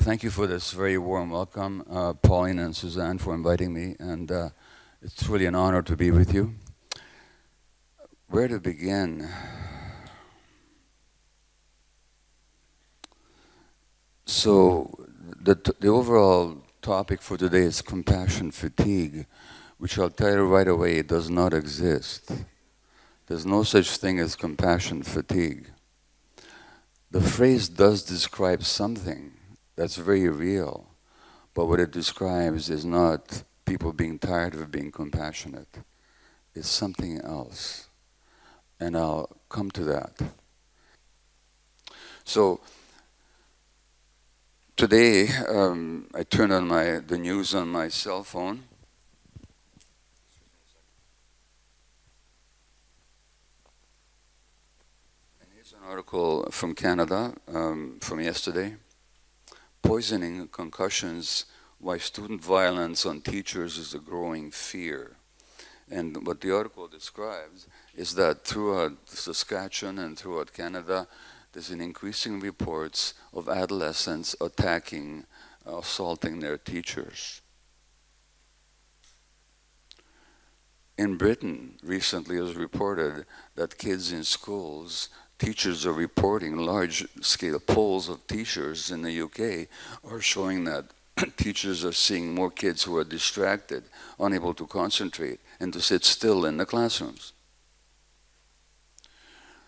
Thank you for this very warm welcome, Pauline and Suzanne, for inviting me, and it's really an honor to be with you. Where to begin? So, the overall topic for today is compassion fatigue, which I'll tell you right away does not exist. There's no such thing as compassion fatigue. The phrase does describe something that's very real, but what it describes is not people being tired of being compassionate. It's something else, and I'll come to that. So today, I turned on the news on my cell phone. And here's an article from Canada from yesterday. Poisoning, concussions, why student violence on teachers is a growing fear. And what the article describes is that throughout Saskatchewan and throughout Canada, there's an increasing reports of adolescents attacking, assaulting their teachers. In Britain, recently it was reported that kids in schools, teachers are reporting large-scale polls of teachers in the UK are showing that teachers are seeing more kids who are distracted, unable to concentrate, and to sit still in the classrooms.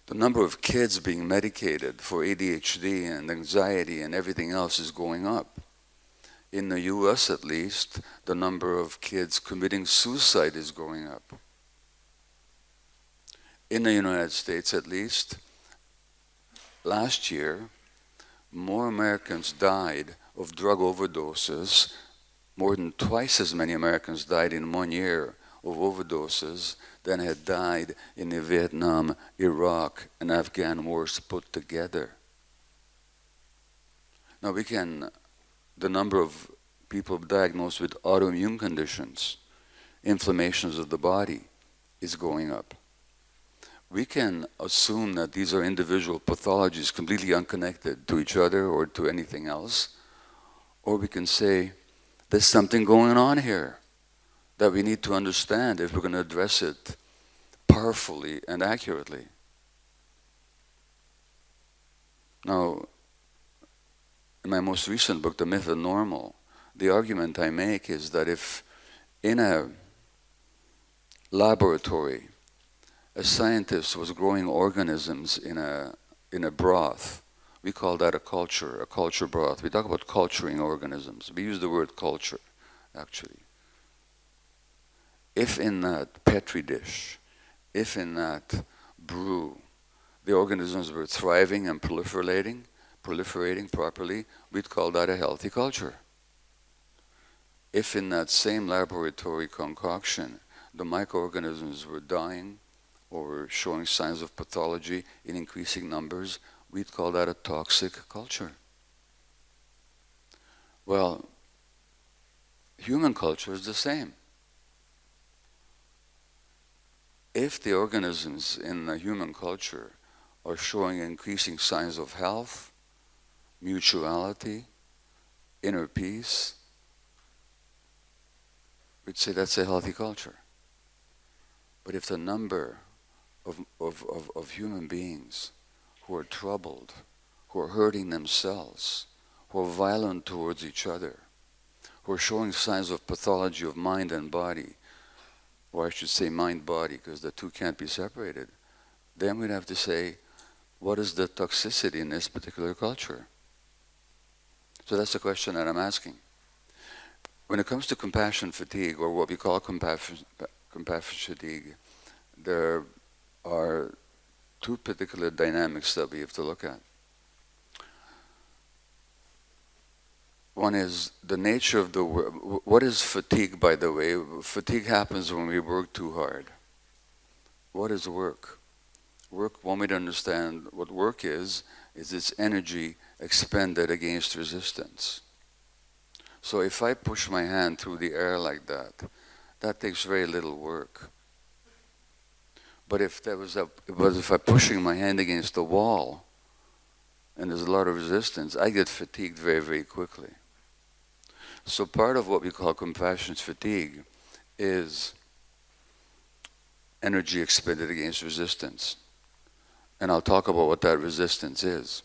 The number of kids being medicated for ADHD and anxiety and everything else is going up. In the US at least, the number of kids committing suicide is going up. In the United States at least, last year, more Americans died of drug overdoses. More than twice as many Americans died in 1 year of overdoses than had died in the Vietnam, Iraq, and Afghan wars put together. Now the number of people diagnosed with autoimmune conditions, inflammations of the body, is going up. We can assume that these are individual pathologies completely unconnected to each other or to anything else, or we can say, there's something going on here that we need to understand if we're going to address it powerfully and accurately. Now, in my most recent book, The Myth of Normal, the argument I make is that if in a laboratory a scientist was growing organisms in a broth, we call that a culture broth. We talk about culturing organisms. We use the word culture, actually. If in that Petri dish, if in that brew, the organisms were thriving and proliferating properly, we'd call that a healthy culture. If in that same laboratory concoction, the microorganisms were dying or were showing signs of pathology in increasing numbers, we'd call that a toxic culture. Well, human culture is the same. If the organisms in the human culture are showing increasing signs of health, mutuality, inner peace, we'd say that's a healthy culture. But if the number of human beings who are troubled, who are hurting themselves, who are violent towards each other, who are showing signs of pathology of mind and body, or I should say mind-body, because the two can't be separated, then we'd have to say, what is the toxicity in this particular culture? So that's the question that I'm asking. When it comes to compassion fatigue, or what we call compassion fatigue, there are two particular dynamics that we have to look at. One is the nature of the work. What is fatigue, by the way? Fatigue happens when we work too hard. What is work? Work, one way to understand what work is its energy expended against resistance. So if I push my hand through the air like that, that takes very little work. But if I'm pushing my hand against the wall, and there's a lot of resistance, I get fatigued very, very quickly. So part of what we call compassion fatigue is energy expended against resistance. And I'll talk about what that resistance is.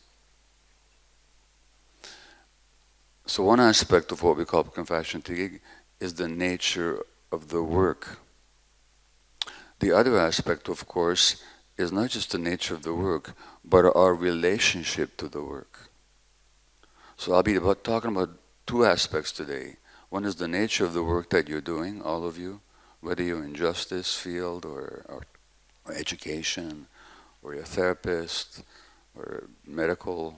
So one aspect of what we call compassion fatigue is the nature of the work. The other aspect, of course, is not just the nature of the work, but our relationship to the work. So I'll be talking about two aspects today. One is the nature of the work that you're doing, all of you, whether you're in justice field or education, or you're a therapist, or medical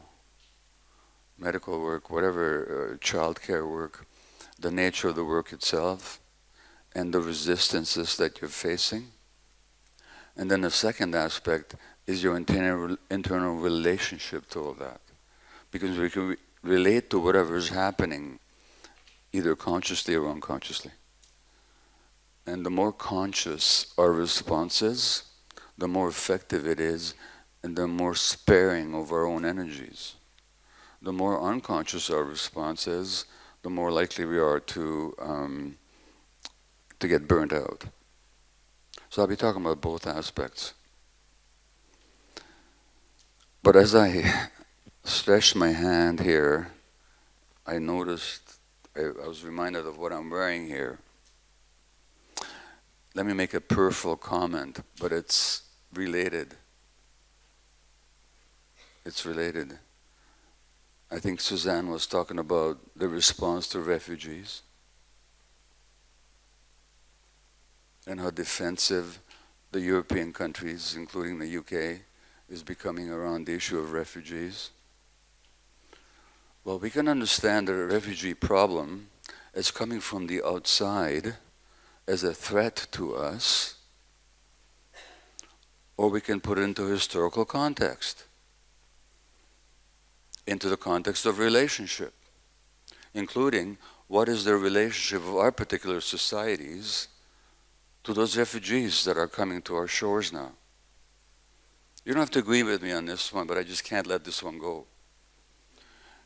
work, whatever, childcare work, the nature of the work itself, and the resistances that you're facing. And then the second aspect is your internal relationship to all that. Because we can relate to whatever is happening, either consciously or unconsciously. And the more conscious our response is, the more effective it is, and the more sparing of our own energies. The more unconscious our response is, the more likely we are to get burnt out. So I'll be talking about both aspects. But as I stretched my hand here, I noticed, I was reminded of what I'm wearing here. Let me make a peripheral comment, but it's related. It's related. I think Suzanne was talking about the response to refugees and how defensive the European countries, including the UK, is becoming around the issue of refugees. Well, we can understand that a refugee problem is coming from the outside as a threat to us, or we can put it into historical context, into the context of relationship, including what is the relationship of our particular societies to those refugees that are coming to our shores now. You don't have to agree with me on this one, but I just can't let this one go.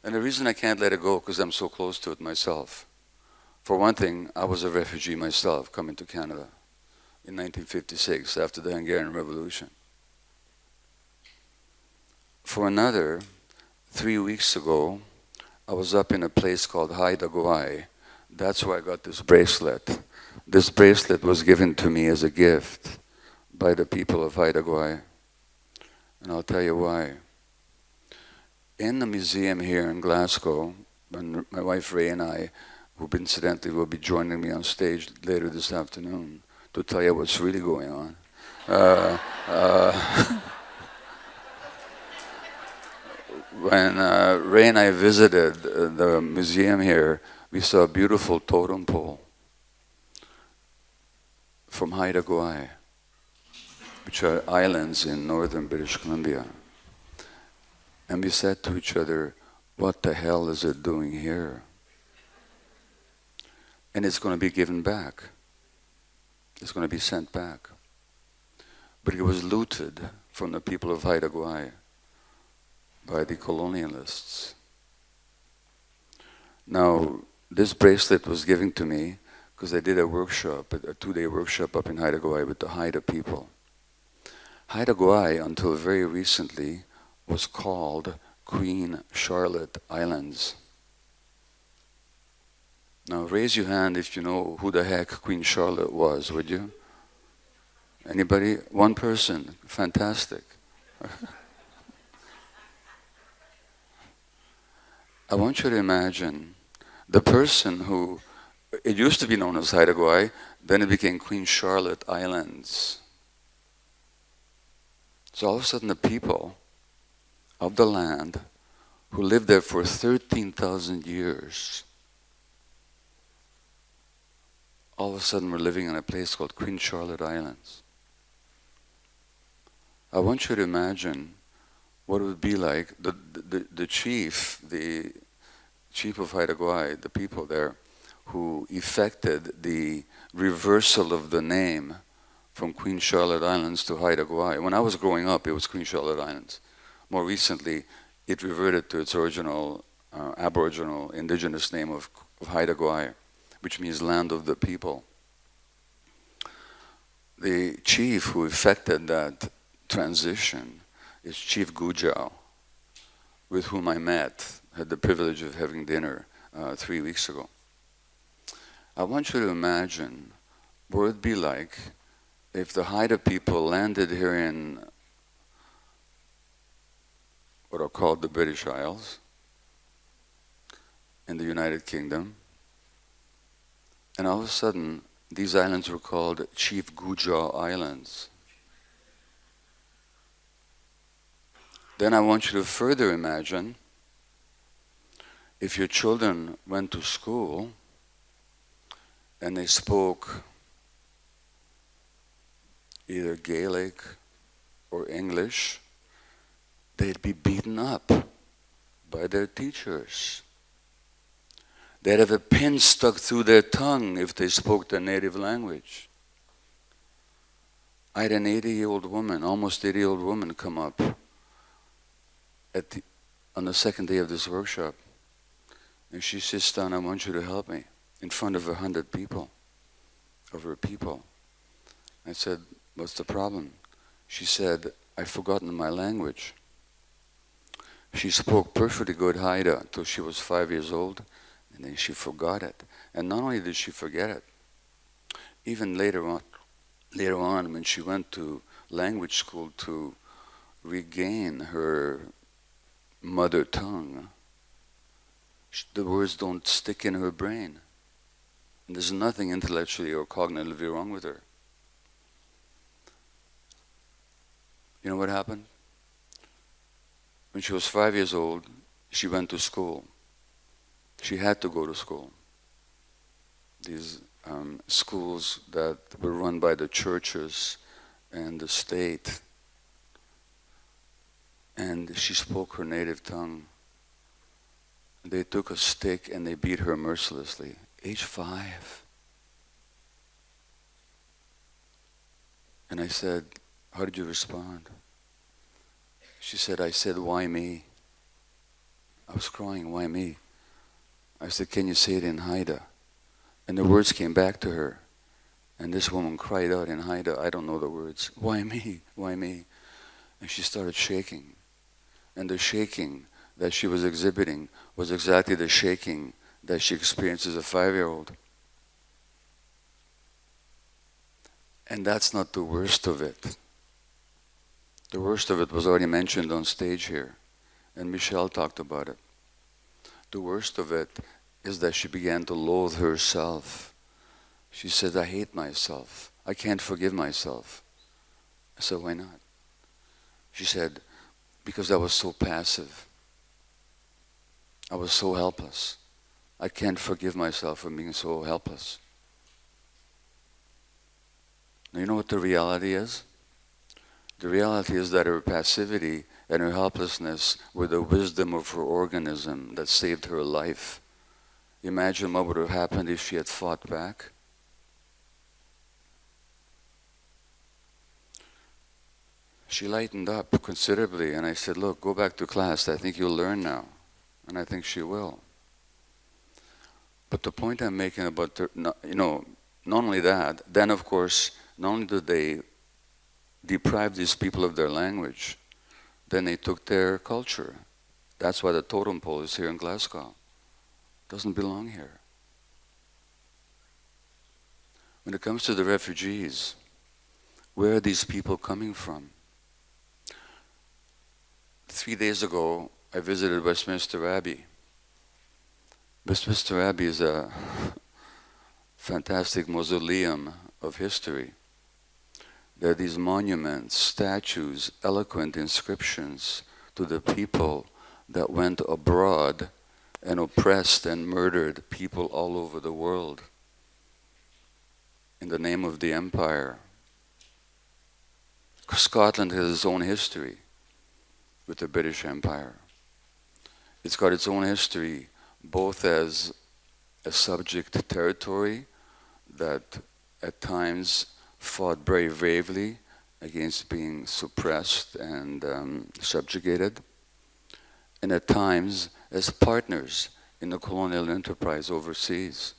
And the reason I can't let it go, because I'm so close to it myself. For one thing, I was a refugee myself coming to Canada in 1956 after the Hungarian Revolution. For another, 3 weeks ago, I was up in a place called Haida Gwaii. That's where I got this bracelet. This bracelet was given to me as a gift by the people of Haida Gwaii. And I'll tell you why. In the museum here in Glasgow, when my wife Ray and I, who incidentally will be joining me on stage later this afternoon to tell you what's really going on. When Ray and I visited the museum here, we saw a beautiful totem pole from Haida Gwaii, which are islands in northern British Columbia. And we said to each other, what the hell is it doing here? And it's going to be given back. It's going to be sent back. But it was looted from the people of Haida Gwaii by the colonialists. Now, this bracelet was given to me because I did a workshop, a 2-day workshop up in Haida Gwaii with the Haida people. Haida Gwaii, until very recently, was called Queen Charlotte Islands. Now raise your hand if you know who the heck Queen Charlotte was, would you? Anybody? One person. Fantastic. I want you to imagine the person who, it used to be known as Haida Gwaii, then it became Queen Charlotte Islands. So all of a sudden the people of the land who lived there for 13,000 years, all of a sudden we're living in a place called Queen Charlotte Islands. I want you to imagine what it would be like, the chief of Haida Gwaii, the people there, who effected the reversal of the name from Queen Charlotte Islands to Haida Gwaii. When I was growing up, it was Queen Charlotte Islands. More recently, it reverted to its original Aboriginal indigenous name of Haida Gwaii, which means land of the people. The chief who effected that transition is Chief Gujau, with whom I met, had the privilege of having dinner 3 weeks ago. I want you to imagine what it would be like if the Haida people landed here in what are called the British Isles, in the United Kingdom, and all of a sudden these islands were called Chief Gujau Islands. Then I want you to further imagine if your children went to school and they spoke either Gaelic or English, they'd be beaten up by their teachers. They'd have a pin stuck through their tongue if they spoke their native language. I had an 80-year-old woman, almost 80-year-old woman, come up on the second day of this workshop. And she says, Stan, I want you to help me, in front of 100 people, of her people. I said, what's the problem? She said, I've forgotten my language. She spoke perfectly good Haida till she was 5 years old, and then she forgot it. And not only did she forget it, even later on when she went to language school to regain her mother tongue, the words don't stick in her brain. And there's nothing intellectually or cognitively wrong with her. You know what happened? When she was 5 years old, she went to school. She had to go to school. These schools that were run by the churches and the state. And she spoke her native tongue. They took a stick and they beat her mercilessly. Age 5. And I said, how did you respond? She said, I said, why me? I was crying, why me? I said, can you say it in Haida? And the words came back to her. And this woman cried out in Haida, I don't know the words. Why me? Why me? And she started shaking. And the shaking that she was exhibiting was exactly the shaking that she experienced as a 5-year-old. And that's not the worst of it. The worst of it was already mentioned on stage here, and Michelle talked about it. The worst of it is that she began to loathe herself. She said, I hate myself. I can't forgive myself. I said, why not? She said, because I was so passive. I was so helpless. I can't forgive myself for being so helpless. Now, you know what the reality is? The reality is that her passivity and her helplessness were the wisdom of her organism that saved her life. Imagine what would have happened if she had fought back. She lightened up considerably, and I said, look, go back to class. I think you'll learn now. And I think she will. But the point I'm making about, not only that, then of course, not only did they deprive these people of their language, then they took their culture. That's why the totem pole is here in Glasgow. It doesn't belong here. When it comes to the refugees, where are these people coming from? 3 days ago, I visited Westminster Abbey. Westminster Abbey is a fantastic mausoleum of history. There are these monuments, statues, eloquent inscriptions to the people that went abroad and oppressed and murdered people all over the world in the name of the empire. Scotland has its own history with the British Empire. It's got its own history both as a subject territory that at times fought very bravely against being suppressed and subjugated, and at times as partners in the colonial enterprise overseas.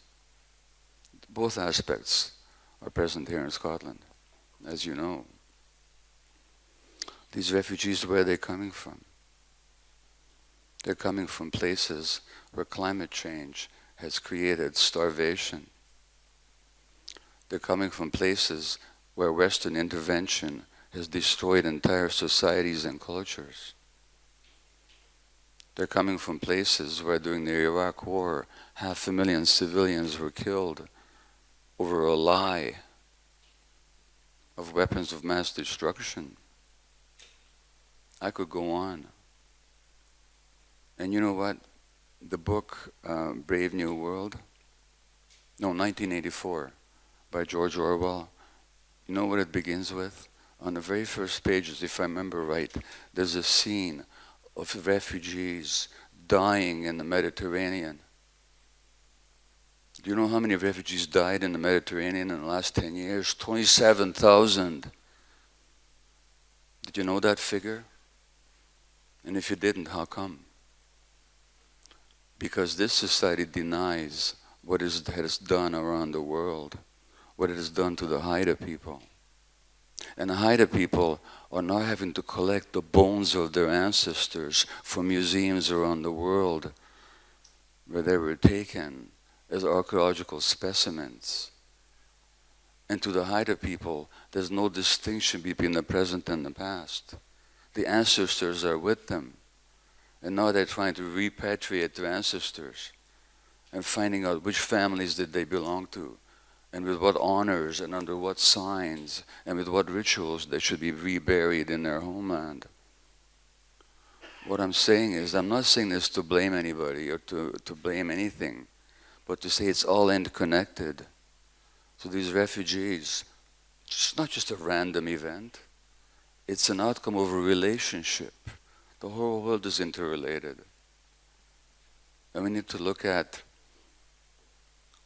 Both aspects are present here in Scotland, as you know. These refugees, where are they coming from? They're coming from places where climate change has created starvation. They're coming from places where Western intervention has destroyed entire societies and cultures. They're coming from places where during the Iraq War, 500,000 civilians were killed over a lie of weapons of mass destruction. I could go on. And you know what? The book Brave New World, 1984, by George Orwell, you know what it begins with? On the very first pages, if I remember right, there's a scene of refugees dying in the Mediterranean. Do you know how many refugees died in the Mediterranean in the last 10 years? 27,000. Did you know that figure? And if you didn't, how come? Because this society denies what it has done around the world, what it has done to the Haida people. And the Haida people are now having to collect the bones of their ancestors from museums around the world where they were taken as archaeological specimens. And to the Haida people, there's no distinction between the present and the past. The ancestors are with them. And now they're trying to repatriate their ancestors and finding out which families did they belong to, and with what honors and under what signs and with what rituals they should be reburied in their homeland. What I'm saying is, I'm not saying this to blame anybody or to blame anything, but to say it's all interconnected. So these refugees, it's not just a random event, it's an outcome of a relationship. The whole world is interrelated. And we need to look at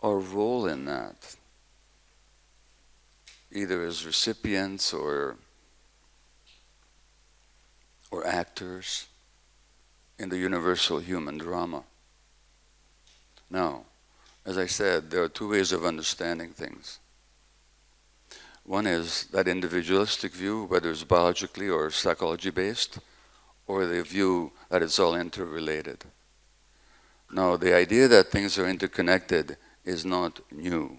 our role in that, either as recipients or actors in the universal human drama. Now, as I said, there are two ways of understanding things. One is that individualistic view, whether it's biologically or psychology-based, or the view that it's all interrelated. Now, the idea that things are interconnected is not new.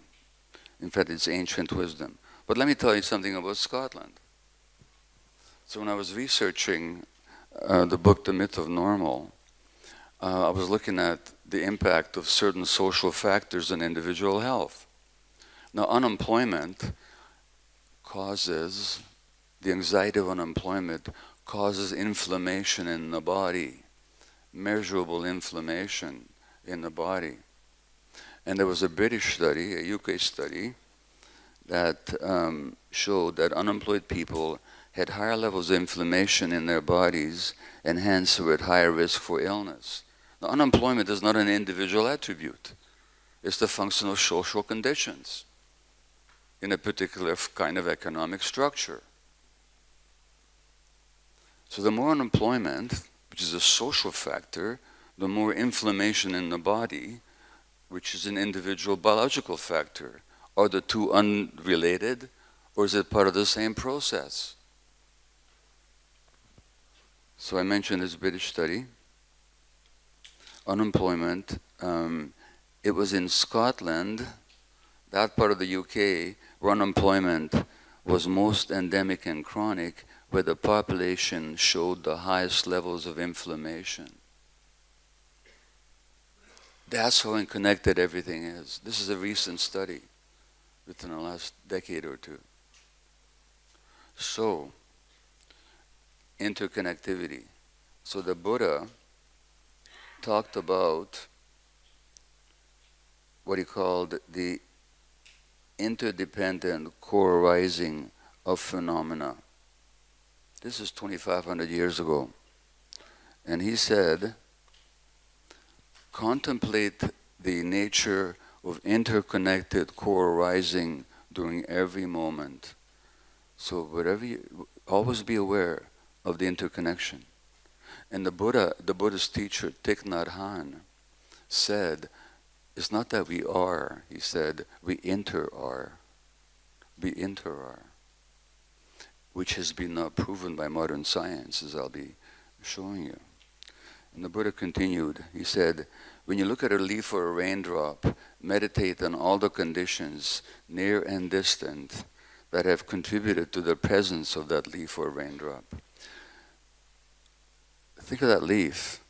In fact, it's ancient wisdom. But let me tell you something about Scotland. So when I was researching the book, The Myth of Normal, I was looking at the impact of certain social factors on individual health. Now, unemployment causes, the anxiety of unemployment causes inflammation in the body, measurable inflammation in the body. And there was a British study, a UK study, that showed that unemployed people had higher levels of inflammation in their bodies and hence were at higher risk for illness. Now, unemployment is not an individual attribute. It's the function of social conditions in a particular kind of economic structure. So the more unemployment, which is a social factor, the more inflammation in the body, which is an individual biological factor. Are the two unrelated, or is it part of the same process? So I mentioned this British study. Unemployment, it was in Scotland, that part of the UK, where unemployment was most endemic and chronic, where the population showed the highest levels of inflammation. That's how connected everything is. This is a recent study within the last decade or two. So, interconnectivity. So the Buddha talked about what he called the interdependent co-arising of phenomena. This is 2,500 years ago. And he said, contemplate the nature of interconnected co-arising during every moment. So whatever you, always be aware of the interconnection. And the Buddha's teacher, Thich Nhat Hanh, said, it's not that we are, he said, we inter-are. We inter-are. Which has been proven by modern science, as I'll be showing you. And the Buddha continued, he said, when you look at a leaf or a raindrop, meditate on all the conditions, near and distant, that have contributed to the presence of that leaf or raindrop. Think of that leaf.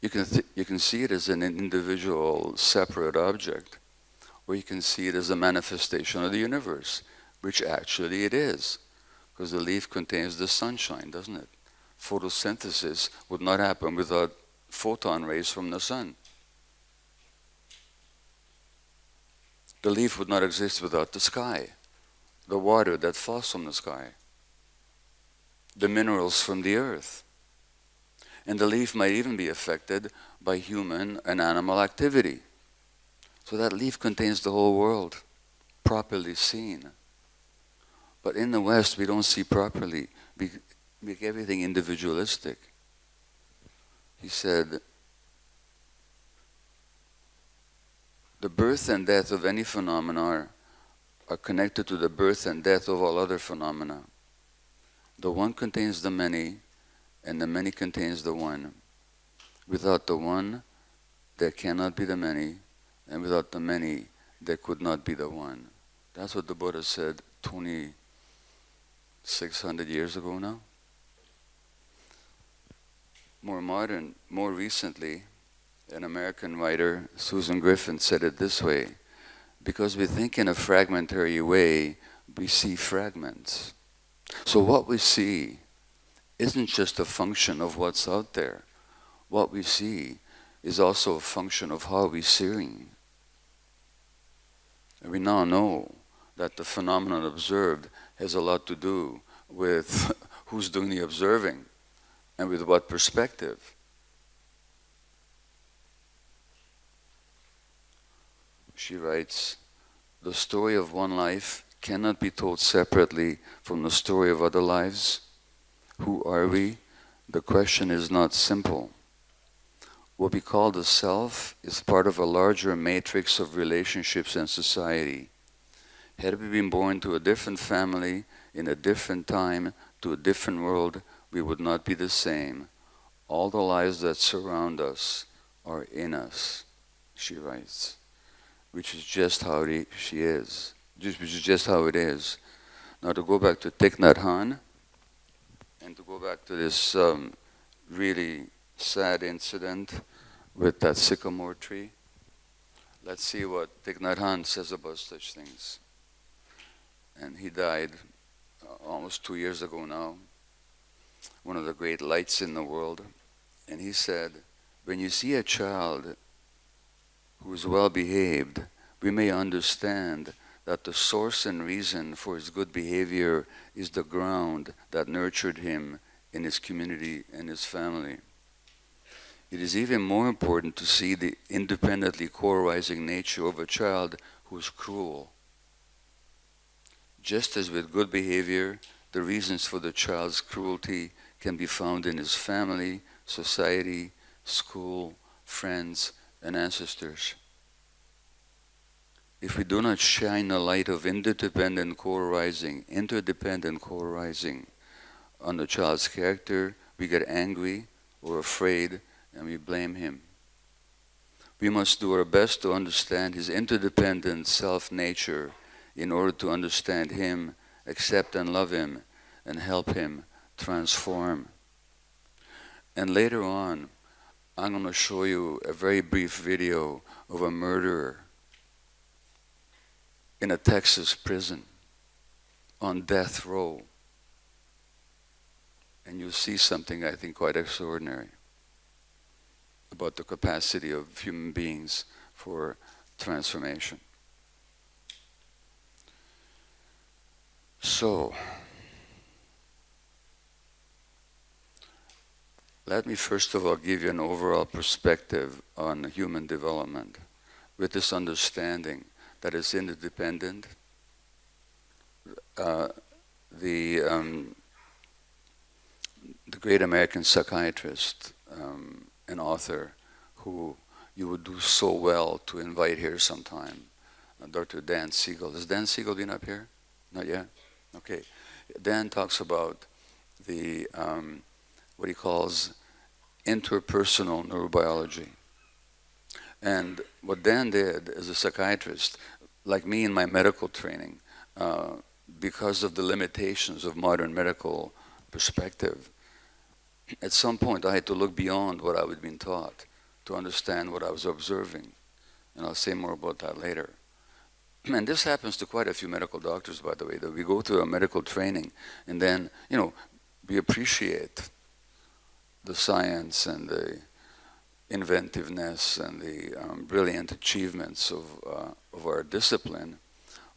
You can see it as an individual, separate object, or you can see it as a manifestation of the universe, which actually it is, because the leaf contains the sunshine, doesn't it? Photosynthesis would not happen without photon rays from the sun. The leaf would not exist without the sky, the water that falls from the sky, the minerals from the earth. And the leaf might even be affected by human and animal activity. So that leaf contains the whole world, properly seen. But in the West, we don't see properly. We make everything individualistic. He said, the birth and death of any phenomena are connected to the birth and death of all other phenomena. The one contains the many, and the many contains the one. Without the one, there cannot be the many, and without the many, there could not be the one. That's what the Buddha said 2,600 years ago now. More recently, an American writer, Susan Griffin, said it this way: because we think in a fragmentary way, we see fragments. So what we see isn't just a function of what's out there. What we see is also a function of how we're seeing. And we now know that the phenomenon observed has a lot to do with who's doing the observing and with what perspective. She writes, the story of one life cannot be told separately from the story of other lives. Who are we? The question is not simple. What we call the self is part of a larger matrix of relationships and society. Had we been born to a different family, in a different time, to a different world, we would not be the same. All the lives that surround us are in us, she writes, which is just how she is, which is just how it is. Now to go back to Thich Nhat Hanh, and to go back to this really sad incident with that sycamore tree, let's see what Thich Nhat Hanh says about such things. And he died almost 2 years ago now, one of the great lights in the world. And he said, when you see a child who is well behaved, we may understand that the source and reason for his good behavior is the ground that nurtured him in his community and his family. It is even more important to see the independently co-arising nature of a child who is cruel. Just as with good behavior, the reasons for the child's cruelty can be found in his family, society, school, friends, and ancestors. If we do not shine the light of interdependent co-arising on the child's character, we get angry or afraid and we blame him. We must do our best to understand his interdependent self-nature in order to understand him, accept and love him, and help him transform. And later on, I'm going to show you a very brief video of a murderer in a Texas prison on death row. And you'll see something I think quite extraordinary about the capacity of human beings for transformation. So, let me first of all give you an overall perspective on human development with this understanding that it's interdependent. The the great American psychiatrist and author who you would do so well to invite here sometime, Dr. Dan Siegel. Has Dan Siegel been up here? Not yet? Okay. Dan talks about the what he calls interpersonal neurobiology. And what Dan did as a psychiatrist, like me in my medical training, because of the limitations of modern medical perspective, at some point I had to look beyond what I was being taught to understand what I was observing. And I'll say more about that later. And this happens to quite a few medical doctors, by the way, that we go through a medical training and then, we appreciate the science and the inventiveness and the brilliant achievements of our discipline,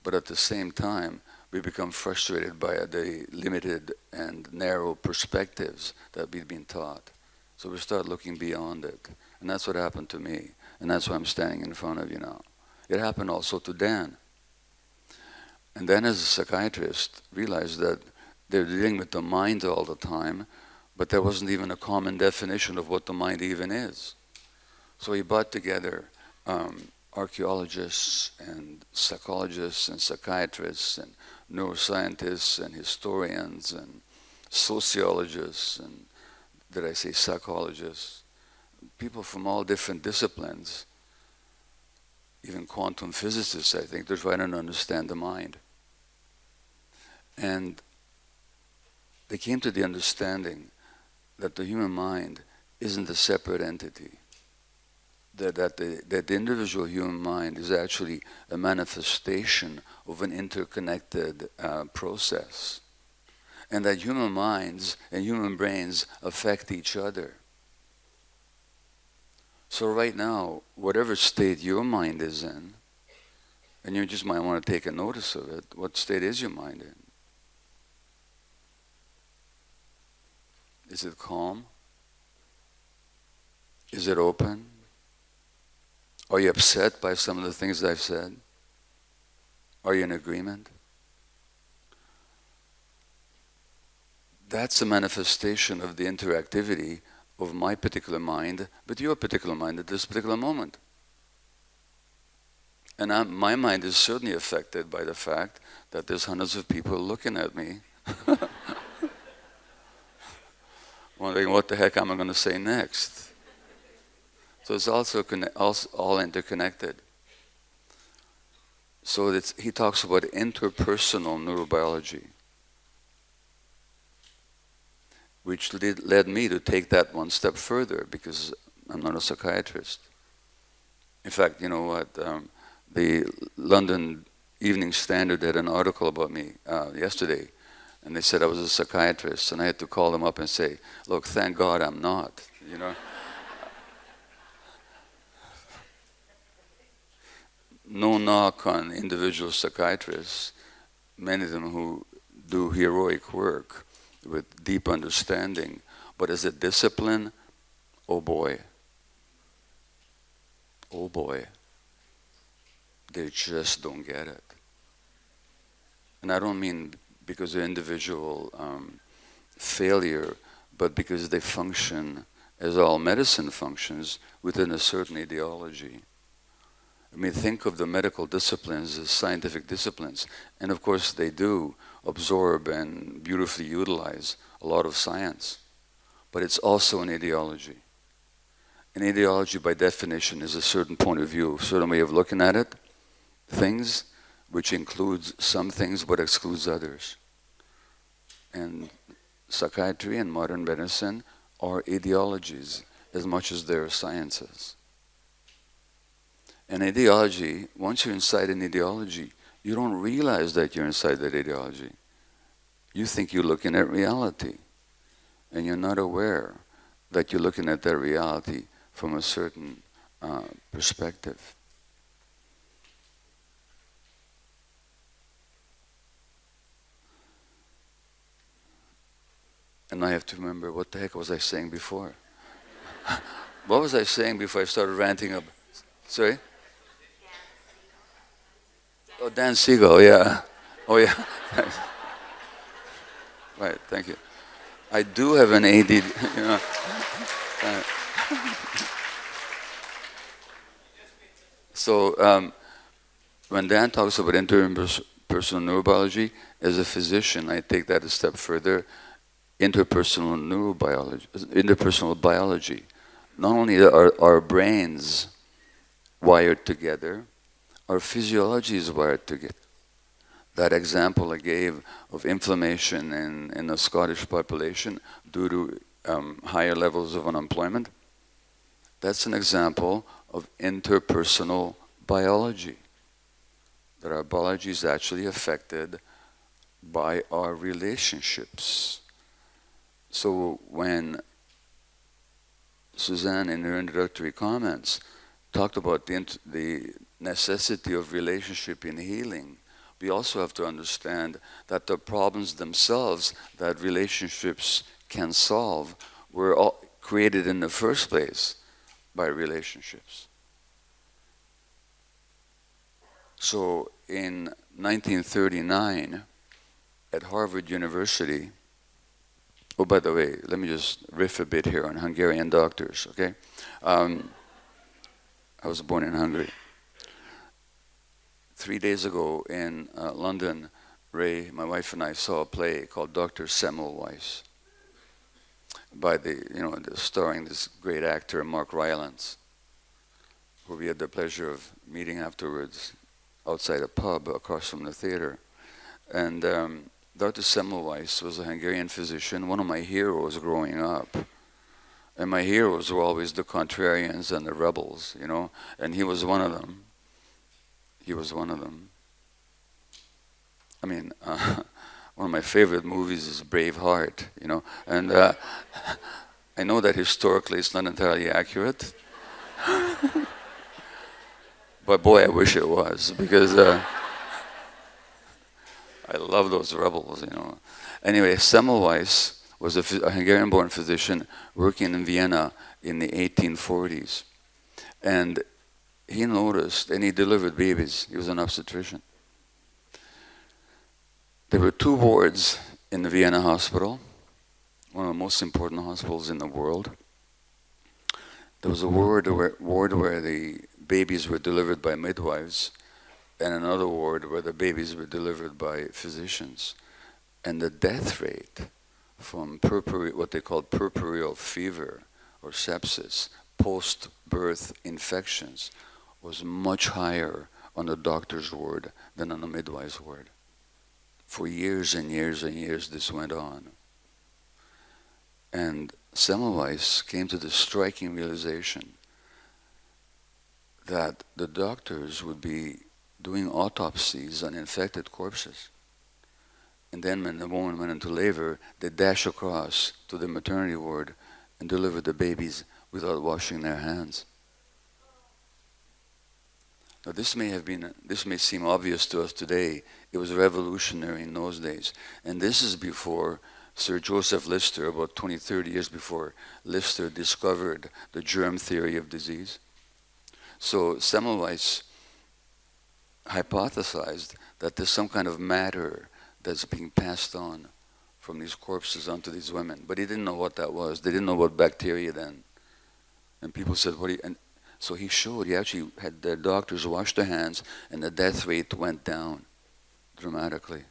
but at the same time, we become frustrated by the limited and narrow perspectives that we've been taught. So we start looking beyond it. And that's what happened to me. And that's why I'm standing in front of you now. It happened also to Dan. And then as a psychiatrist, realized that they're dealing with the mind all the time, but there wasn't even a common definition of what the mind even is. So he brought together archaeologists and psychologists and psychiatrists and neuroscientists and historians and sociologists and, did I say psychologists, people from all different disciplines, even quantum physicists, I think, they're trying to understand the mind. And they came to the understanding that the human mind isn't a separate entity, that the individual human mind is actually a manifestation of an interconnected process, and that human minds and human brains affect each other. So right now, whatever state your mind is in, and you just might want to take a notice of it, what state is your mind in? Is it calm? Is it open? Are you upset by some of the things I've said? Are you in agreement? That's a manifestation of the interactivity of my particular mind with your particular mind at this particular moment. And my mind is certainly affected by the fact that there's hundreds of people looking at me wondering what the heck am I going to say next. So it's also all interconnected. So he talks about interpersonal neurobiology, which led me to take that one step further, because I'm not a psychiatrist. In fact, you know what? The London Evening Standard had an article about me yesterday, and they said I was a psychiatrist, and I had to call them up and say, look, thank God I'm not, No knock on individual psychiatrists, many of them who do heroic work with deep understanding, but as a discipline, oh boy, they just don't get it. And I don't mean because of individual failure, but because they function, as all medicine functions, within a certain ideology. I mean, think of the medical disciplines as scientific disciplines, and of course they do absorb and beautifully utilize a lot of science, but it's also an ideology. An ideology, by definition, is a certain point of view, a certain way of looking at it, things, which includes some things but excludes others. And psychiatry and modern medicine are ideologies as much as they are sciences. An ideology, once you're inside an ideology, you don't realize that you're inside that ideology. You think you're looking at reality, and you're not aware that you're looking at that reality from a certain perspective. And I have to remember, what the heck was I saying before? What was I saying before I started ranting up? Sorry? Oh, Dan Siegel, yeah. Oh, yeah. Right, thank you. I do have an ADD. You know. Uh, so when Dan talks about interpersonal neurobiology, as a physician, I take that a step further. Interpersonal neurobiology, interpersonal biology. Not only are our brains wired together, our physiology is wired together. That example I gave of inflammation in the Scottish population due to higher levels of unemployment, that's an example of interpersonal biology. That our biology is actually affected by our relationships. So when Suzanne, in her introductory comments, talked about the necessity of relationship in healing, we also have to understand that the problems themselves that relationships can solve were all created in the first place by relationships. So in 1939, at Harvard University, oh, by the way, let me just riff a bit here on Hungarian doctors, okay? I was born in Hungary. 3 days ago in London, Ray, my wife and I saw a play called Dr. Semmelweis by starring this great actor, Mark Rylance, who we had the pleasure of meeting afterwards outside a pub across from the theater. And Dr. Semmelweis was a Hungarian physician, one of my heroes growing up. And my heroes were always the contrarians and the rebels, you know, and he was one of them. He was one of them. I mean, one of my favorite movies is Braveheart, you know, and I know that historically it's not entirely accurate, but boy, I wish it was, because I love those rebels, you know. Anyway, Semmelweis was a Hungarian-born physician working in Vienna in the 1840s. And he noticed, and he delivered babies. He was an obstetrician. There were 2 wards in the Vienna hospital, one of the most important hospitals in the world. There was a ward where the babies were delivered by midwives, and another ward where the babies were delivered by physicians. And the death rate from what they called puerperal fever or sepsis, post-birth infections, was much higher on the doctor's ward than on the midwife's ward. For years and years and years this went on. And Semmelweis came to the striking realization that the doctors would be doing autopsies on infected corpses. And then when the woman went into labor, they'd dash across to the maternity ward and deliver the babies without washing their hands. Now this may seem obvious to us today. It was revolutionary in those days. And this is before Sir Joseph Lister, about 20, 30 years before Lister discovered the germ theory of disease. So Semmelweis hypothesized that there's some kind of matter that's being passed on from these corpses onto these women. But he didn't know what that was. They didn't know about bacteria then. And people said, and so he actually had the doctors wash their hands, and the death rate went down dramatically.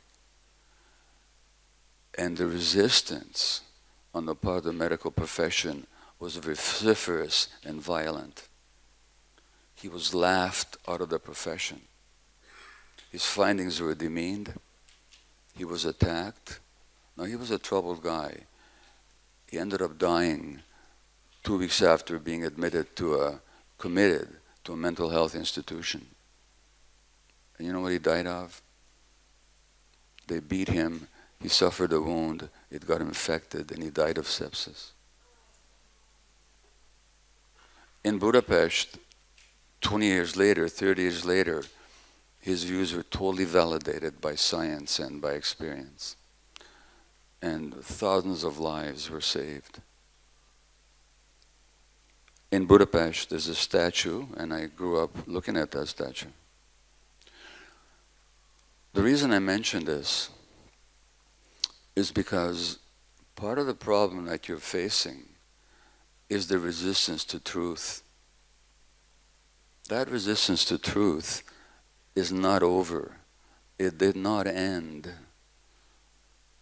And the resistance on the part of the medical profession was vociferous and violent. He was laughed out of the profession. His findings were demeaned. He was attacked. Now, he was a troubled guy. He ended up dying 2 weeks after being committed to a mental health institution. And you know what he died of? They beat him. He suffered a wound. It got infected, and he died of sepsis. In Budapest, 20 years later, 30 years later, his views were totally validated by science and by experience. And thousands of lives were saved. In Budapest, there's a statue, and I grew up looking at that statue. The reason I mention this is because Part of the problem that you're facing is the resistance to truth. That resistance to truth is not over. It did not end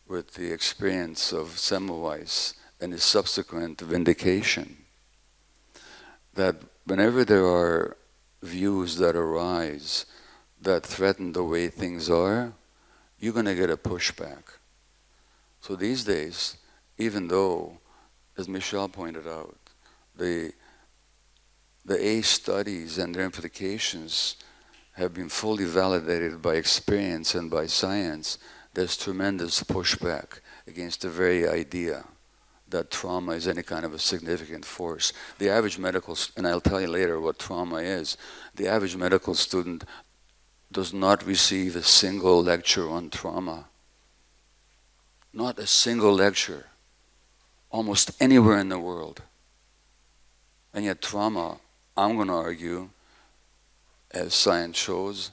with the experience of Semmelweis and his subsequent vindication. That whenever there are views that arise that threaten the way things are, you're going to get a pushback. So these days, even though, as Michel pointed out, the A studies and their implications have been fully validated by experience and by science, there's tremendous pushback against the very idea that trauma is any kind of a significant force. The average medical, and I'll tell you later what trauma is, the average medical student does not receive a single lecture on trauma. Not a single lecture, almost anywhere in the world. And yet trauma, I'm going to argue, as science shows,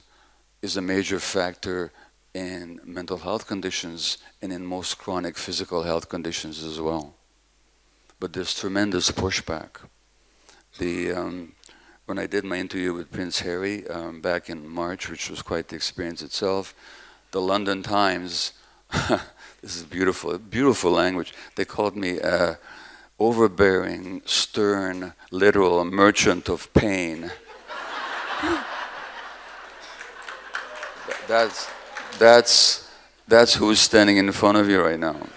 is a major factor in mental health conditions and in most chronic physical health conditions as well. But there's tremendous pushback. When I did my interview with Prince Harry back in March, which was quite the experience itself, the London Times, this is beautiful, beautiful language, they called me overbearing, stern, literal merchant of pain. That's who's standing in front of you right now.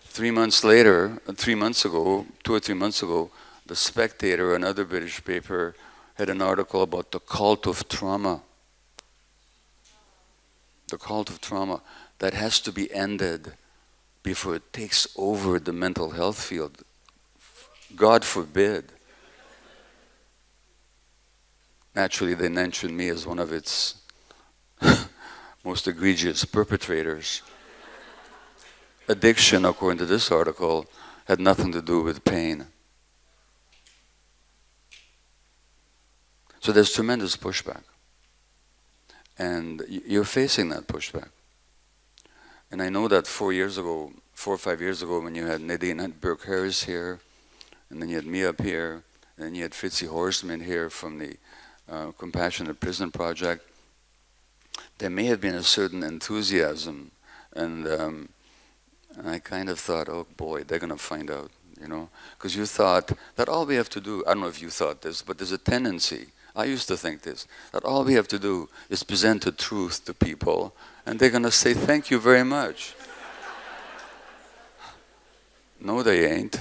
3 months later, 3 months ago, 2 or 3 months ago, The Spectator, another British paper, had an article about the cult of trauma. The cult of trauma that has to be ended before it takes over the mental health field. God forbid. Naturally, they mentioned me as one of its most egregious perpetrators. Addiction, according to this article, had nothing to do with pain. So there's tremendous pushback. And you're facing that pushback. And I know that 4 or 5 years ago, when you had Nadine Burke-Harris here, and then you had me up here, and then you had Fritzi Horstman here from the Compassionate Prison Project, there may have been a certain enthusiasm, and I kind of thought, oh boy, they're going to find out, you know, because you thought that all we have to do, I don't know if you thought this, but there's a tendency, I used to think this, that all we have to do is present the truth to people, and they're going to say, thank you very much. No, they ain't.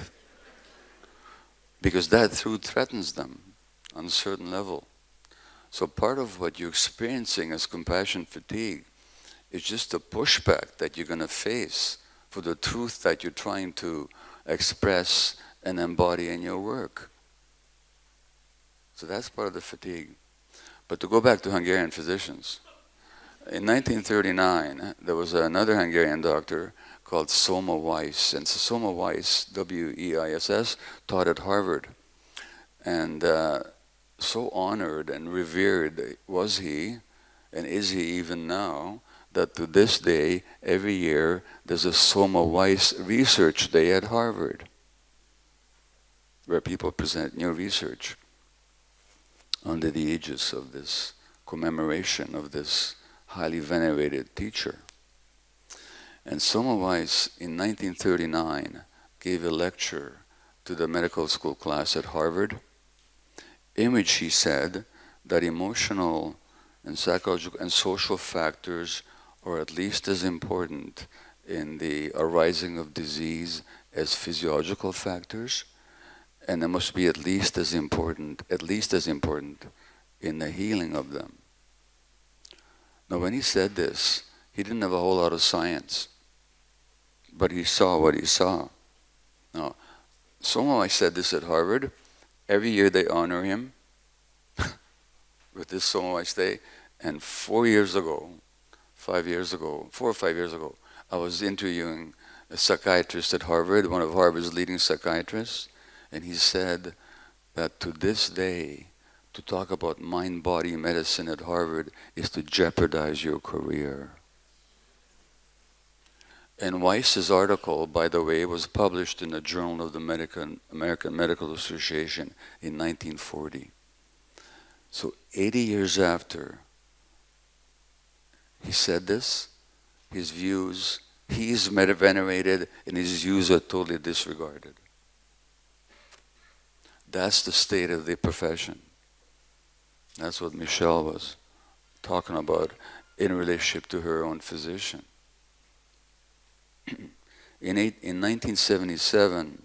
Because that truth threatens them on a certain level. So part of what you're experiencing as compassion fatigue is just the pushback that you're going to face for the truth that you're trying to express and embody in your work. So that's part of the fatigue. But to go back to Hungarian physicians, in 1939, there was another Hungarian doctor called Soma Weiss, and Soma Weiss, W-E-I-S-S, taught at Harvard. And so honored and revered was he, and is he even now, that to this day, every year, there's a Soma Weiss Research Day at Harvard, where people present new research under the aegis of this commemoration of this highly venerated teacher. And Soma Weiss, in 1939, gave a lecture to the medical school class at Harvard, in which he said that emotional and psychological and social factors are at least as important in the arising of disease as physiological factors, and they must be at least as important in the healing of them. Now when he said this, he didn't have a whole lot of science, but he saw what he saw. Now, somehow I said this at Harvard, every year they honor him with this Soma Weiss Day, and 4 or 5 years ago, I was interviewing a psychiatrist at Harvard, one of Harvard's leading psychiatrists, and he said that to this day, to talk about mind-body medicine at Harvard is to jeopardize your career. And Weiss's article, by the way, was published in the Journal of the American Medical Association in 1940. So 80 years after he said this, his views, he's venerated and his views are totally disregarded. That's the state of the profession. That's what Michelle was talking about in relationship to her own physician. In 1977,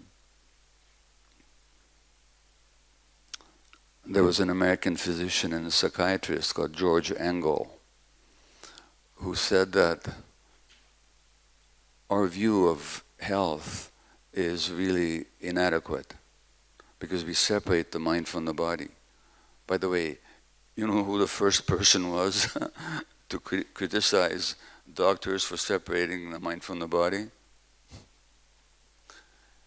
there was an American physician and a psychiatrist called George Engel who said that our view of health is really inadequate because we separate the mind from the body. By the way, you know who the first person was to criticize doctors for separating the mind from the body?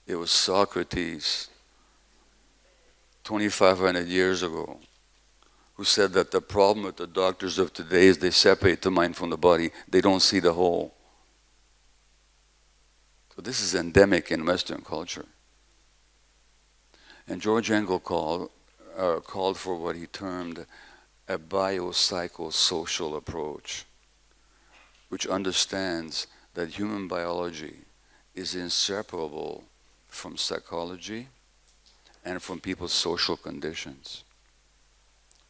It was Socrates, 2,500 years ago, who said that the problem with the doctors of today is they separate the mind from the body. They don't see the whole. So this is endemic in Western culture. And George Engel called for what he termed a biopsychosocial approach, which understands that human biology is inseparable from psychology and from people's social conditions,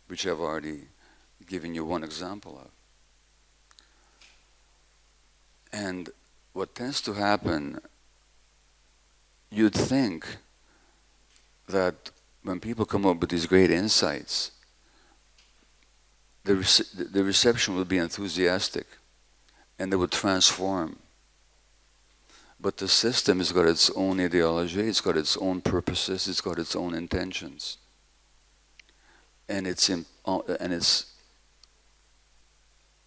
which I've already given you one example of. And what tends to happen, you'd think that when people come up with these great insights, the reception will be enthusiastic and they will transform. But the system has got its own ideology, it's got its own purposes, it's got its own intentions. And it's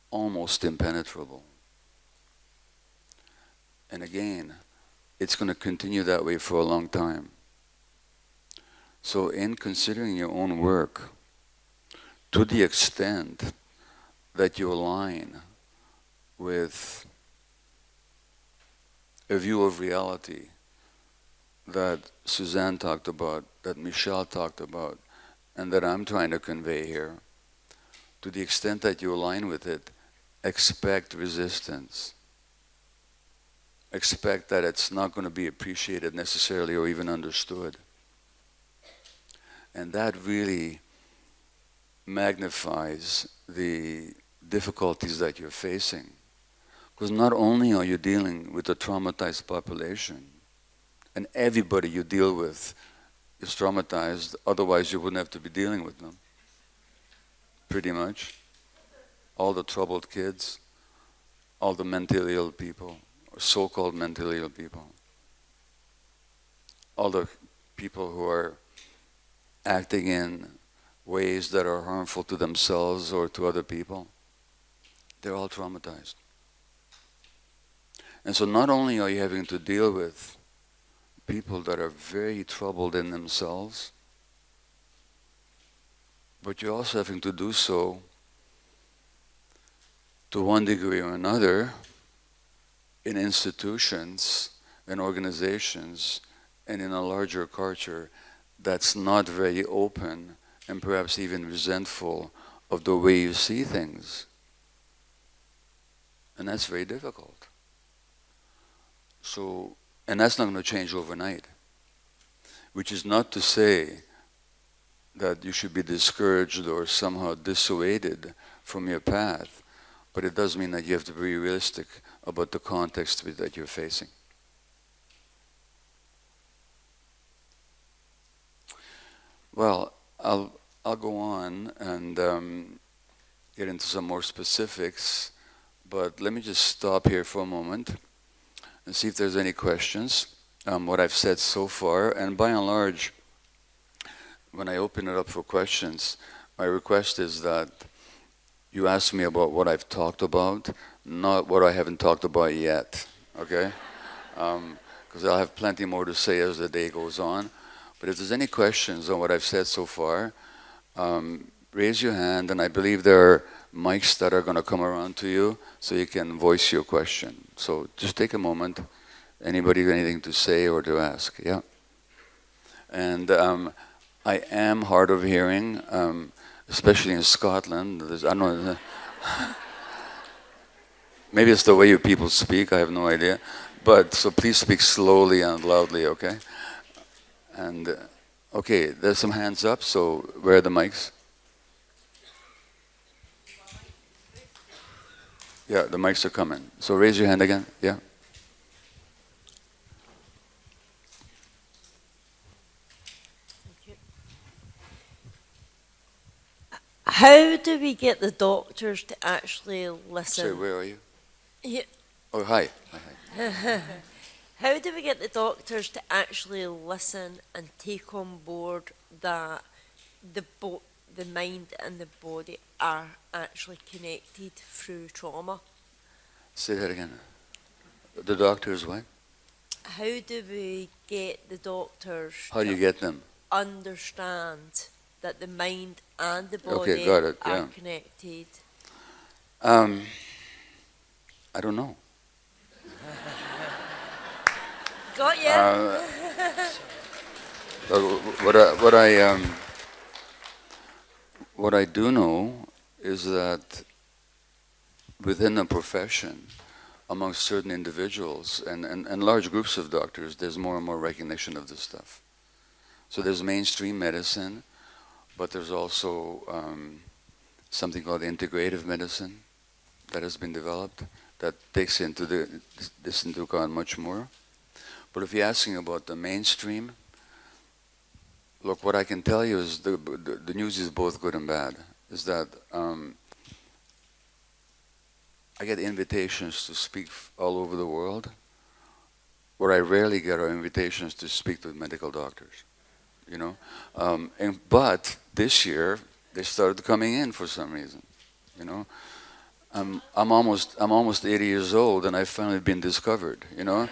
almost impenetrable. And again, it's going to continue that way for a long time. So in considering your own work, to the extent that you align with a view of reality that Suzanne talked about, that Michelle talked about, and that I'm trying to convey here, to the extent that you align with it, expect resistance. Expect that it's not going to be appreciated necessarily or even understood. And that really magnifies the difficulties that you're facing. Because not only are you dealing with a traumatized population, and everybody you deal with is traumatized, otherwise you wouldn't have to be dealing with them. Pretty much. All the troubled kids, all the mentally ill people, or so-called mentally ill people, all the people who are acting in ways that are harmful to themselves or to other people, they're all traumatized. And so not only are you having to deal with people that are very troubled in themselves, but you're also having to do so to one degree or another in institutions and organizations and in a larger culture that's not very open and perhaps even resentful of the way you see things. And that's very difficult. So, and that's not going to change overnight. Which is not to say that you should be discouraged or somehow dissuaded from your path, but it does mean that you have to be realistic about the context that you're facing. Well, I'll go on and get into some more specifics, but let me just stop here for a moment and see if there's any questions. What I've said so far, and by and large, when I open it up for questions, my request is that you ask me about what I've talked about, not what I haven't talked about yet, okay? Because I'll have plenty more to say as the day goes on. But if there's any questions on what I've said so far, raise your hand, and I believe there are mics that are going to come around to you so you can voice your question. So just take a moment. Anybody have anything to say or to ask? Yeah. And I am hard of hearing, especially in Scotland. I don't know. Maybe it's the way you people speak. I have no idea. But so please speak slowly and loudly, okay? And okay, there's some hands up. So where are the mics? Yeah, the mics are coming. So raise your hand again. Yeah. How do we get the doctors to actually listen? Sorry, where are you? Yeah. Oh, hi. Hi. How do we get the doctors to actually listen and take on board that the mind and the body are actually connected through trauma? Say that again. The doctors, what? How do we get the doctors How do you to get them? understand that the mind and the body Okay, got it, are yeah. connected? I don't know. Got you? What I do know is that within a profession, among certain individuals and large groups of doctors, there's more and more recognition of this stuff. So there's mainstream medicine, but there's also something called integrative medicine that has been developed that takes this into account much more. But if you're asking about the mainstream, look, what I can tell you is the news is both good and bad. Is that I get invitations to speak all over the world. What I rarely get are invitations to speak to medical doctors. You know, but this year they started coming in for some reason. You know, I'm almost 80 years old and I've finally been discovered. You know.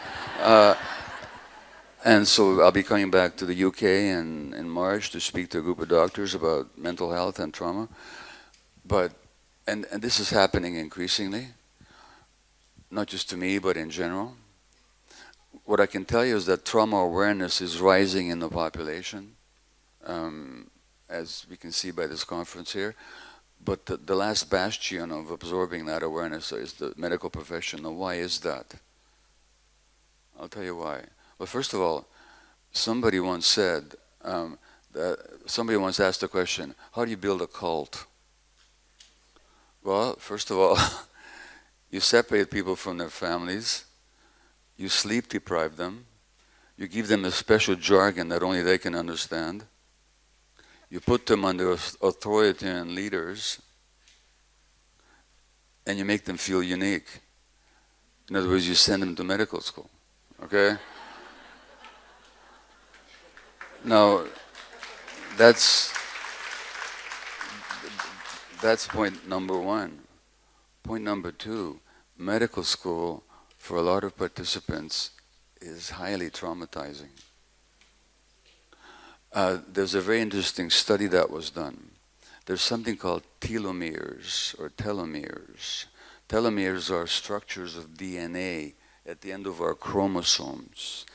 And so I'll be coming back to the UK in March to speak to a group of doctors about mental health and trauma. But, and this is happening increasingly, not just to me, but in general. What I can tell you is that trauma awareness is rising in the population, as we can see by this conference here. But the last bastion of absorbing that awareness is the medical profession. Now, why is that? I'll tell you why. Well, first of all, somebody once said, somebody once asked the question, how do you build a cult? Well, first of all, you separate people from their families, you sleep deprive them, you give them a special jargon that only they can understand, you put them under authoritarian leaders, and you make them feel unique. In other words, you send them to medical school, okay? Now, that's point number one. Point number two, medical school for a lot of participants is highly traumatizing. There's a very interesting study that was done. There's something called telomeres or telomeres. Telomeres are structures of DNA at the end of our chromosomes.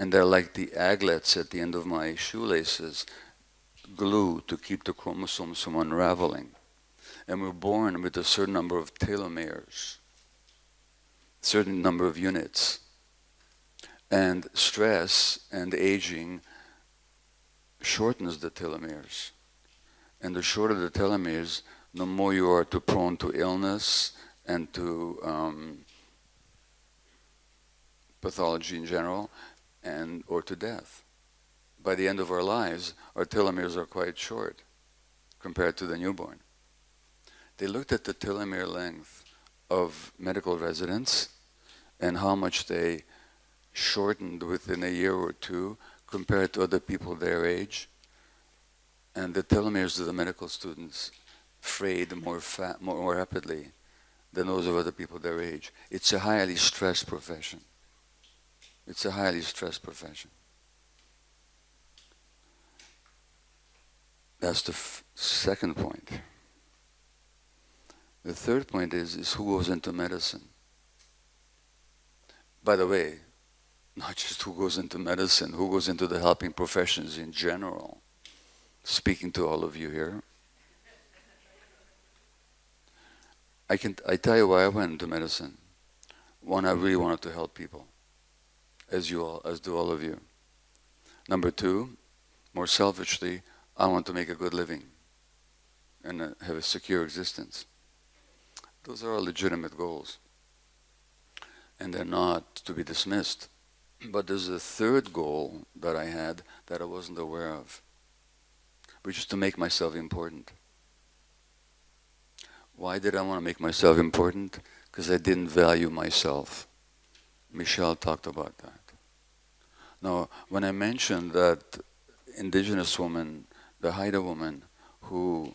And they're like the aglets at the end of my shoelaces, glue to keep the chromosomes from unraveling. And we're born with a certain number of telomeres, certain number of units. And stress and aging shortens the telomeres. And the shorter the telomeres, the more you are prone to illness and to pathology in general, or to death. By the end of our lives, our telomeres are quite short compared to the newborn. They looked at the telomere length of medical residents and how much they shortened within a year or two compared to other people their age. And the telomeres of the medical students frayed more rapidly than those of other people their age. It's a highly stressed profession. It's a highly stressed profession. That's the second point. The third point is who goes into medicine. By the way, not just who goes into medicine, who goes into the helping professions in general. Speaking to all of you here. I tell you why I went into medicine. One, I really wanted to help people, as do all of you. Number two, more selfishly, I want to make a good living and have a secure existence. Those are all legitimate goals, and they're not to be dismissed. But there's a third goal that I had that I wasn't aware of, which is to make myself important. Why did I want to make myself important? Because I didn't value myself. Michelle talked about that. Now, when I mentioned that indigenous woman, the Haida woman, who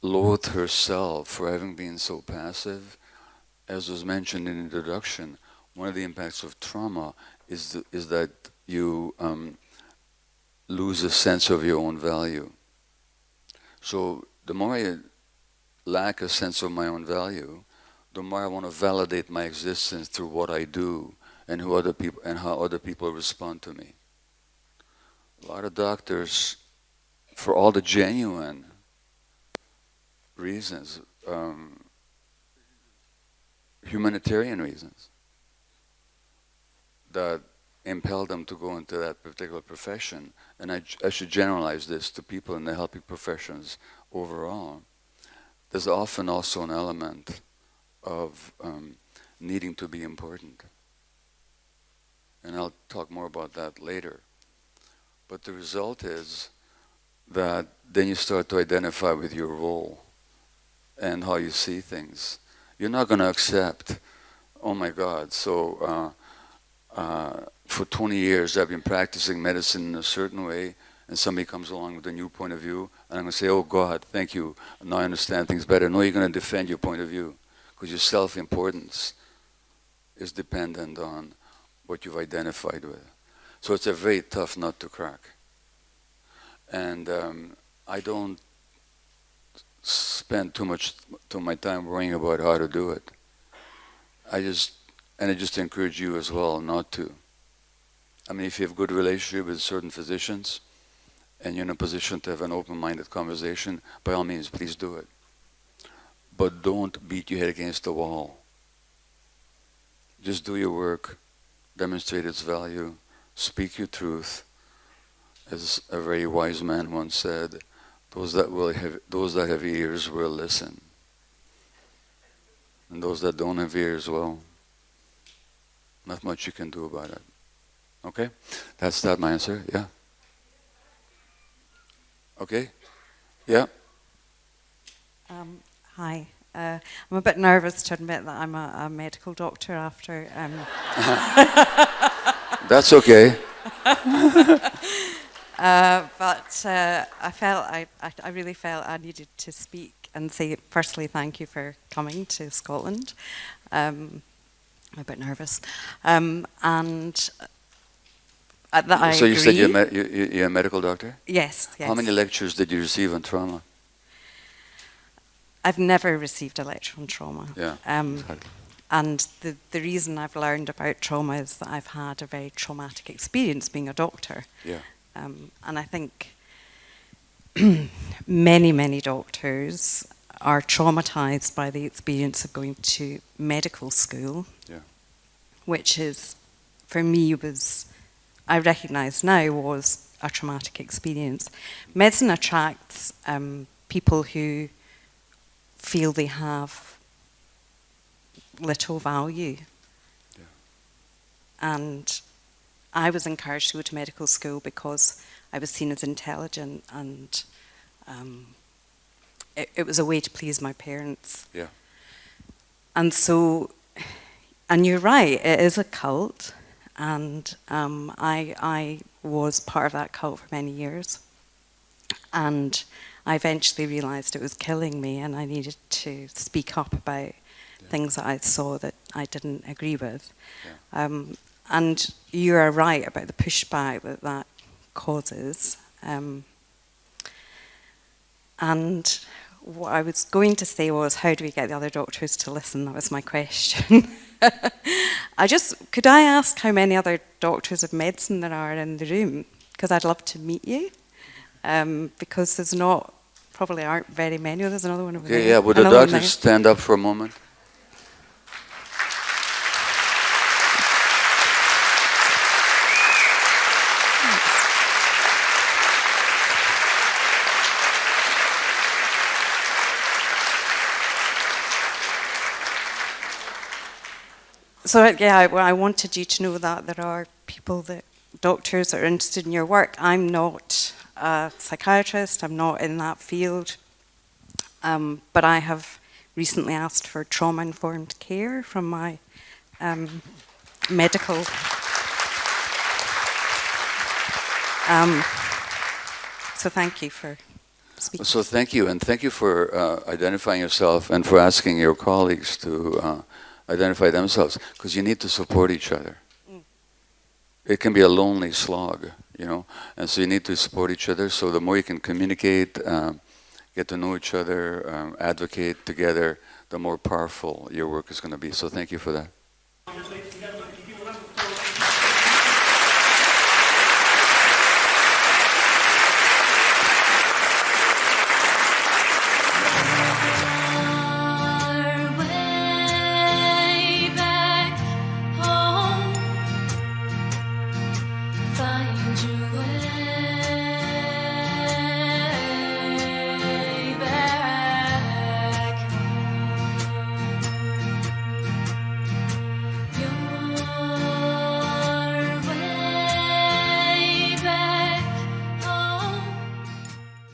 loathed herself for having been so passive, as was mentioned in the introduction, one of the impacts of trauma is that you lose a sense of your own value. So the more I lack a sense of my own value, the more I want to validate my existence through what I do and who other people and how other people respond to me. A lot of doctors, for all the genuine reasons, humanitarian reasons, that impel them to go into that particular profession, and I should generalize this to people in the helping professions overall, there's often also an element of needing to be important. And I'll talk more about that later. But the result is that then you start to identify with your role and how you see things. You're not going to accept, oh my God, so for 20 years I've been practicing medicine in a certain way, and somebody comes along with a new point of view, and I'm going to say, oh God, thank you, now I understand things better. No, you're going to defend your point of view, because your self-importance is dependent on what you've identified with. So it's a very tough nut to crack. And I don't spend too much of my time worrying about how to do it. I just encourage you as well not to. I mean, if you have a good relationship with certain physicians and you're in a position to have an open-minded conversation, by all means, please do it. But don't beat your head against the wall. Just do your work, demonstrate its value, speak your truth. As a very wise man once said, those that have ears will listen. And those that don't have ears, well, not much you can do about it. Okay? That's my answer, yeah? Okay? Yeah? Hi. I'm a bit nervous to admit that I'm a medical doctor after... That's okay. But I really felt I needed to speak and say, firstly, thank you for coming to Scotland. I'm a bit nervous. And that I So you agree. said you're a medical doctor? Yes, yes. How many lectures did you receive on trauma? I've never received a lecture on trauma. Yeah, exactly. And the reason I've learned about trauma is that I've had a very traumatic experience being a doctor. Yeah. And I think many, many doctors are traumatized by the experience of going to medical school, Yeah. which is, for me, I recognise now, was a traumatic experience. Medicine attracts people who feel they have little value. Yeah. And I was encouraged to go to medical school because I was seen as intelligent, and it was a way to please my parents. Yeah. And so, and you're right, it is a cult, and I was part of that cult for many years. And I eventually realised it was killing me, and I needed to speak up about things that I saw that I didn't agree with. Yeah. And you are right about the pushback that causes. And what I was going to say was, how do we get the other doctors to listen? That was my question. Could I ask how many other doctors of medicine there are in the room? Because I'd love to meet you. Because probably aren't very many. Oh, there's another one over there. Yeah, would the doctors stand up for a moment? So I wanted you to know that there are doctors that are interested in your work. I'm not a psychiatrist, I'm not in that field, but I have recently asked for trauma-informed care from my medical. So thank you for speaking. So thank you, and thank you for identifying yourself and for asking your colleagues to identify themselves, because you need to support each other. It can be a lonely slog, and so you need to support each other. So the more you can communicate, get to know each other, advocate together, the more powerful your work is going to be. So thank you for that.